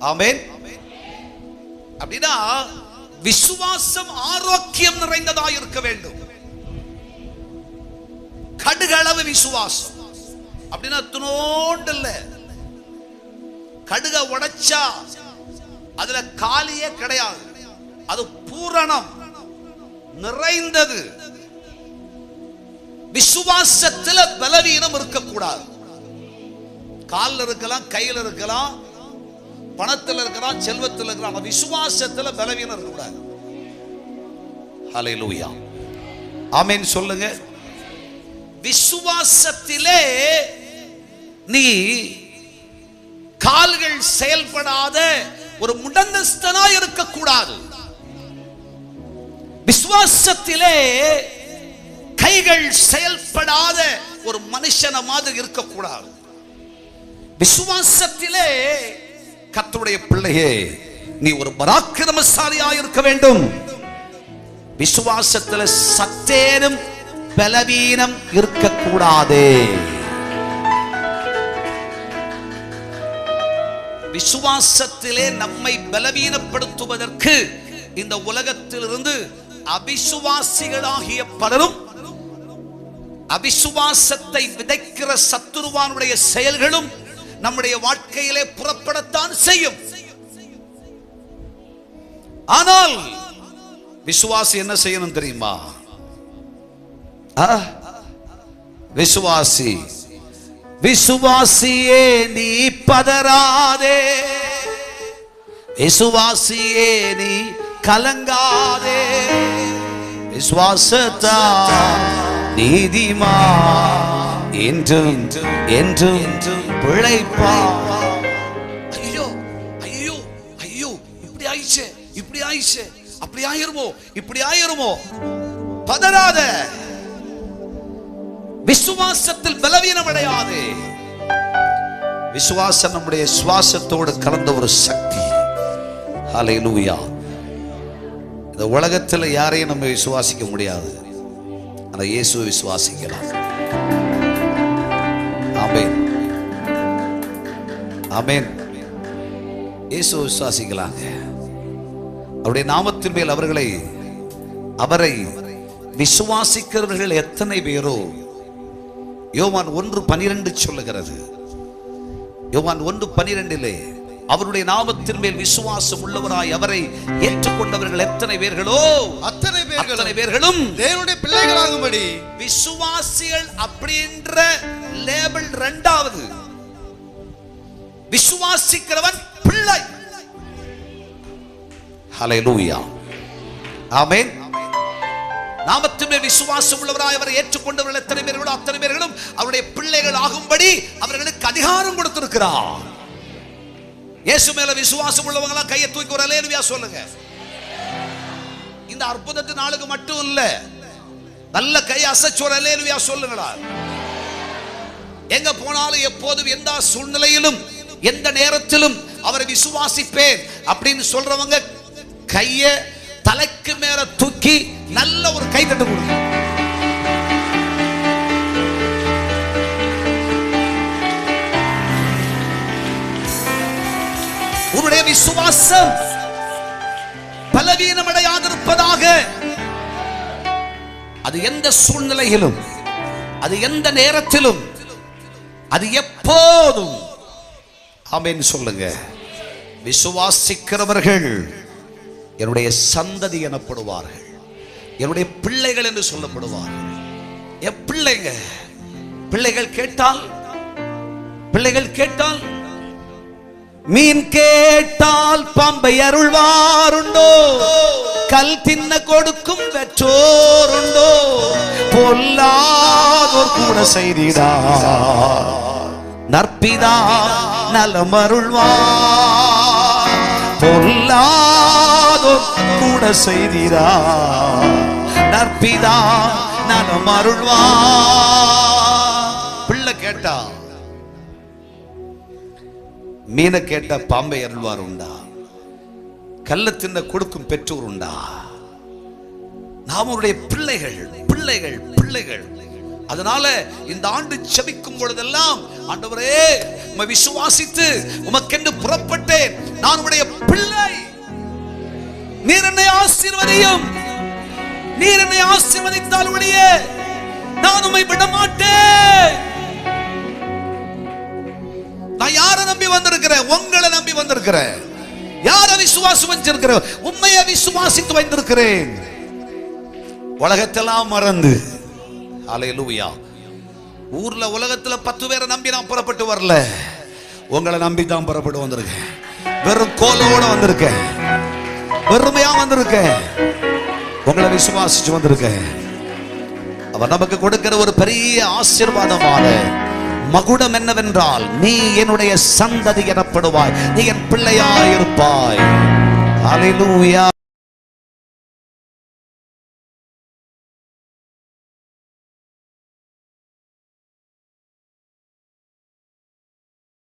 ஆமென். அப்படின்னா விசுவாசம் ஆரோக்கியம் நிறைந்ததா இருக்க வேண்டும். கடுகளவு விசுவாசம் அப்படின்னா துணோண்டு இல்ல. கடுக உடைச்சா அதுல காலியே கிடையாது. அது பூரணம் நிறைந்தது. விசுவாசத்துல பலவீனம் இருக்கக்கூடாது. காலில் இருக்கலாம், கையில் இருக்கலாம், பணத்தில் இருக்கலாம், செல்வத்தில் இருக்கலாம். விசுவாசத்துல பலவீனம் இருக்கக்கூடாது. ஹல்லேலூயா, ஆமென் சொல்லுங்க. விசுவாசத்திலே நீ கால்கள் செயல்படாத ஒரு முடந்தஸ்தனாய் இருக்கக்கூடாது. விசுவாசத்திலே கைகள் செயல்படாத ஒரு மனுஷன மாதிரி இருக்கக்கூடாது. விசுவாசத்திலே கர்த்தருடைய பிள்ளையே நீ ஒரு பராக்கிரமசாலியாய் இருக்க வேண்டும். விசுவாசத்தில் சற்றேனும் பலவீனம் இருக்கக்கூடாது. விசுவாசத்திலே நம்மை பலவீனப்படுத்துவதற்கு இந்த உலகத்திலிருந்து அவிசுவாசிகளாகிய பலரும், அவிசுவாசத்தை விதைக்கிற சத்துருவானுடைய செயல்களும் நம்முடைய வாழ்க்கையிலே புறப்படத்தான் செய்யும். ஆனால் விசுவாசி என்ன செய்யணும் தெரியுமா? விசுவாசி, விசுவாசியே நீ பதறாதே, விசுவாசியே நீ கலங்காதே, விசுவாசத்தா நீதிமான் என்றும் என்றும் பிழைப்பான். ஐயோ ஐயோ ஐயோ, இப்படி ஆயிடுச்சு, இப்படி ஆயிடுச்சு, அப்படி ஆயிருமோ, இப்படி ஆயிருமோ. பதறாத. விசுவாசத்தில் பலவீனம் அடையாது. விசுவாசம் நம்முடைய சுவாசத்தோடு கலந்த ஒரு சக்தி. ஹல்லேலூயா. இந்த உலகத்தில் யாரையும் நம்ம விசுவாசிக்க முடியாது. ஆனா இயேசுவை விசுவாசிக்கலாம். ஆமென், ஆமென். இயேசுவை விசுவாசிக்கலாங்க. அவருடைய நாமத்தின் மேல் அவரை விசுவாசிக்கிறவர்கள் எத்தனை பேரோ யோவான் 1:12 சொல்லுகிறது. யோவான் 1:12 அவருடைய நாமத்தின் மேல் விசுவாசம் உள்ளவராய் அவரை ஏற்றுக்கொண்டவர்கள் எத்தனை பேர்களோ அத்தனை பேர்களும் தேவனுடைய பிள்ளைகளாகும்படி. விசுவாசிகள் அப்படின்ற லேபிள் இரண்டாவது. விசுவாசிக்கிறவன் பிள்ளை. ஹல்லேலூயா, ஆமென். நாமத்தின் மேல் விசுவாசம் உள்ளவராய் அவரை ஏற்றுக்கொண்டவர்கள் எத்தனை பேர்களோ அத்தனை பேர்களும் அவருடைய பிள்ளைகள் ஆகும்படி அவர்களுக்கு அதிகாரம் கொடுத்திருக்கிறார். இயேசு மேல விசுவாசம் உள்ளவங்க எல்லாம் கையை தூக்கி ஒரு அல்லேலூயா சொல்லுங்க. இந்த அற்புதத்து நாளுக்கு மட்டும் இல்ல, நல்ல கை அசைச்சு ஒரு அல்லேலூயா சொல்லுங்களா. எங்க போனாலும் எப்போதும் எந்த சூழ்நிலையிலும் எந்த நேரத்திலும் அவரை விசுவாசிப்பேன் அப்படின்னு சொல்றவங்க கையை தலைக்கு மேல தூக்கி நல்ல ஒரு கை தட்டு கொடுங்க. உன்னுடைய விசுவாசம் பலவீனமடையாதிருப்பதாக. அது எந்த சூழ்நிலையிலும், அது எந்த நேரத்திலும், அது எப்போதும் ஆமென் சொல்லுங்க. விசுவாசிக்கிறவர்கள் என்னுடைய சந்ததி எனப்படுவார்கள், என்னுடைய பிள்ளைகள் என்று சொல்லப்படுவார்கள். என் பிள்ளைங்க. பிள்ளைகள் கேட்டால் மீன் கேட்டால் பாம்பை அருள்வாருண்டோ, கல் தின்ன கொடுக்கும் பெற்றோருண்டோ, பொல்லாதோர் கூட செய்திடார் நற்பிதா நலம் அருள்வார், பொல்லாதோர் கூட செய்திடார் நற்பிதா நலம் அருள்வார். பிள்ளை கேட்டா மீனை கேட்ட பாம்பை அருள்வார் உண்டா, கல்ல தின்ன கொடுக்கும் பெற்றோர் உண்டா? நாம் அவருடைய பிள்ளைகள் பிள்ளைகள் பிள்ளைகள். அதனால இந்த ஆண்டு செபிக்கும் பொழுதெல்லாம், ஆண்டவரே உம்மை விசுவாசித்து உமக்கென்று புறப்பட்டேன். நான் உம்முடைய பிள்ளை. நீர் என்னை ஆசீர்வதியும். நீர் என்னை ஆசீர்வதித்தால் ஒழிய நான் உம்மை விட மாட்டேன். நான் யாரை நம்பி வந்திருக்கிறேன்? உங்களை நம்பி வந்திருக்கிறேன். யாரை விசுவாசம் வச்சிருக்கிறேன்? உண்மையை விசுவாசித்து வந்திருக்கிறேன். உலகத்தெல்லாம் மறந்து, ஹல்லேலூயா. ஊர்ல உலகத்துல 10 பேரை நம்பி நான் புறப்பட்டு வரல. உங்களை நம்பி தான் புறப்பட்டு வந்திருக்கேன். வெறும் கோலோட வந்திருக்கேன். வெறுமையா வந்திருக்கேன். உங்களை விசுவாசிச்சு வந்திருக்கேன். அவர் நமக்கு கொடுக்கிற ஒரு பெரிய ஆசீர்வாதமான மகுடம் என்னவென்றால், நீ என்னுடைய சந்ததி எனப்படுவாய். நீ என் பிள்ளையாய் இருப்பாய். ஹல்லேலூயா.